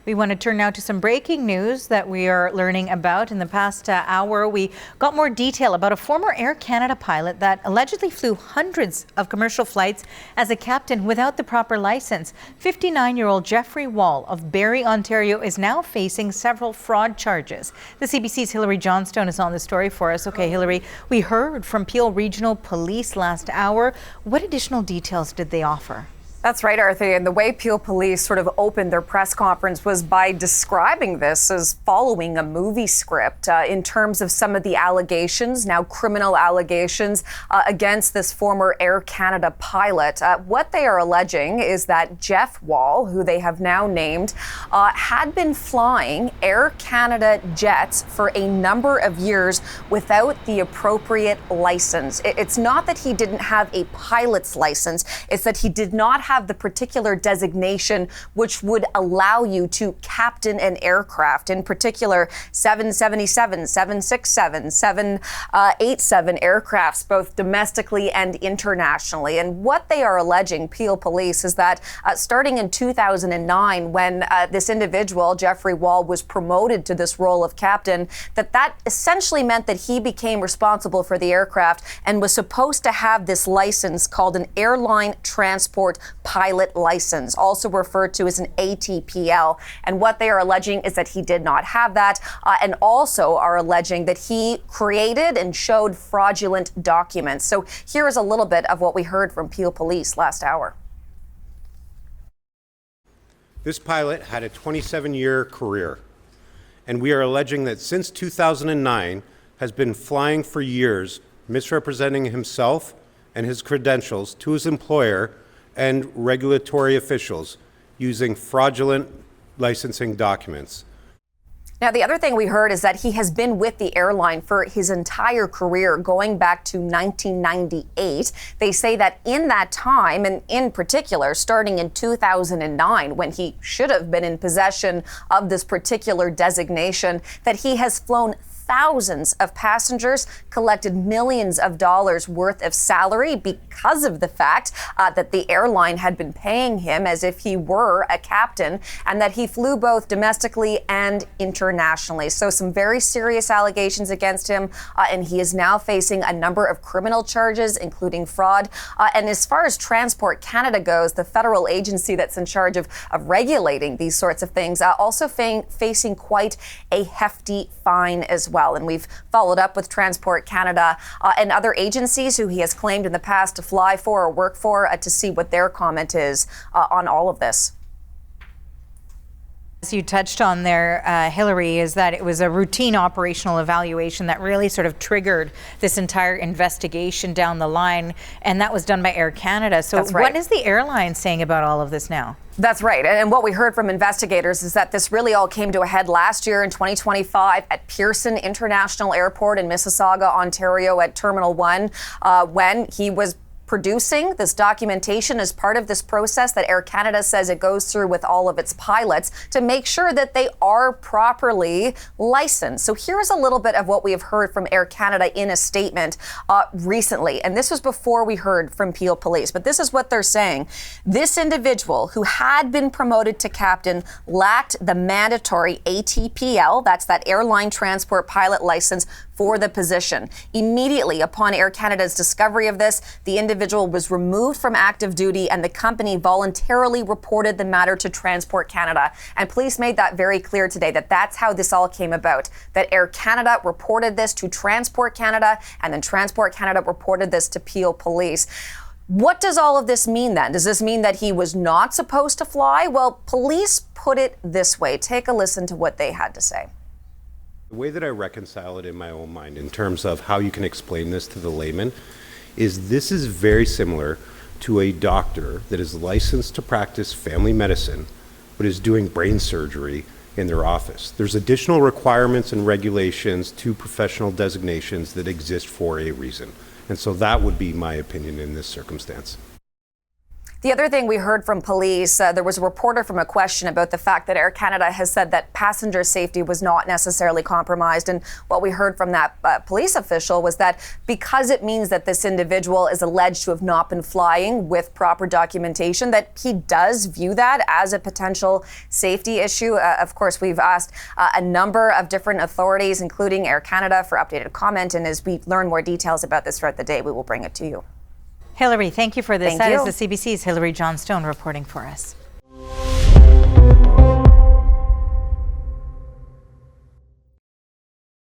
We want to turn now to some breaking news that we are learning about. In the past hour, we got more detail about a former Air Canada pilot that allegedly flew hundreds of commercial flights as a captain without the proper license. 59-year-old Jeffrey Wall of Barrie, Ontario is now facing several fraud charges. The CBC's Hilary Johnstone is on the story for us. Okay, Hilary, we heard from Peel Regional Police last hour. What additional details did they offer? That's right, Arthur. And the way Peel Police sort of opened their press conference was by describing this as following a movie script in terms of some of the allegations, now criminal allegations, against this former Air Canada pilot. What they are alleging is that Jeff Wall, who they have now named, had been flying Air Canada jets for a number of years without the appropriate license. It's not that he didn't have a pilot's license, it's that he did not have the particular designation which would allow you to captain an aircraft, in particular 777, 767, 787 aircrafts, both domestically and internationally. And what they are alleging, Peel Police, is that starting in 2009, when this individual, Jeffrey Wall, was promoted to this role of captain, that essentially meant that he became responsible for the aircraft and was supposed to have this license called an Airline Transport Pilot License, also referred to as an ATPL. And what they are alleging is that he did not have that, and also are alleging that he created and showed fraudulent documents. So here is a little bit of what we heard from Peel Police last hour. This pilot had a 27-year career, and we are alleging that since 2009 has been flying for years, misrepresenting himself and his credentials to his employer and regulatory officials using fraudulent licensing documents. Now, the other thing we heard is that he has been with the airline for his entire career, going back to 1998. They say that in that time, and in particular, starting in 2009, when he should have been in possession of this particular designation, that he has flown thousands of passengers, collected millions of dollars worth of salary because of the fact that the airline had been paying him as if he were a captain, and that he flew both domestically and internationally. So some very serious allegations against him, and he is now facing a number of criminal charges, including fraud. And as far as Transport Canada goes, the federal agency that's in charge of regulating these sorts of things, also facing quite a hefty fine as well. And we've followed up with Transport Canada and other agencies who he has claimed in the past to fly for or work for to see what their comment is on all of this. As you touched on there, Hilary, is that it was a routine operational evaluation that really sort of triggered this entire investigation down the line, and that was done by Air Canada. So That's right. What is the airline saying about all of this now? That's right. And what we heard from investigators is that this really all came to a head last year in 2025 at Pearson International Airport in Mississauga, Ontario at Terminal 1, when he was producing this documentation as part of this process that Air Canada says it goes through with all of its pilots to make sure that they are properly licensed. So here's a little bit of what we have heard from Air Canada in a statement recently. And this was before we heard from Peel Police. But this is what they're saying. This individual who had been promoted to captain lacked the mandatory ATPL, that's that Airline Transport Pilot License, for the position. Immediately upon Air Canada's discovery of this, the individual was removed from active duty and the company voluntarily reported the matter to Transport Canada. And police made that very clear today, that that's how this all came about, that Air Canada reported this to Transport Canada and then Transport Canada reported this to Peel Police. What does all of this mean then? Does this mean that he was not supposed to fly? Well, police put it this way. Take a listen to what they had to say. The way that I reconcile it in my own mind in terms of how you can explain this to the layman is this is very similar to a doctor that is licensed to practice family medicine but is doing brain surgery in their office. There's additional requirements and regulations to professional designations that exist for a reason. And so that would be my opinion in this circumstance. The other thing we heard from police, there was a reporter from A Question about the fact that Air Canada has said that passenger safety was not necessarily compromised. And what we heard from that police official was that because it means that this individual is alleged to have not been flying with proper documentation, that he does view that as a potential safety issue. Of course, we've asked a number of different authorities, including Air Canada, for updated comment. And as we learn more details about this throughout the day, we will bring it to you. Hillary, thank you for this. Thank That you. is the CBC's Hillary Johnstone reporting for us.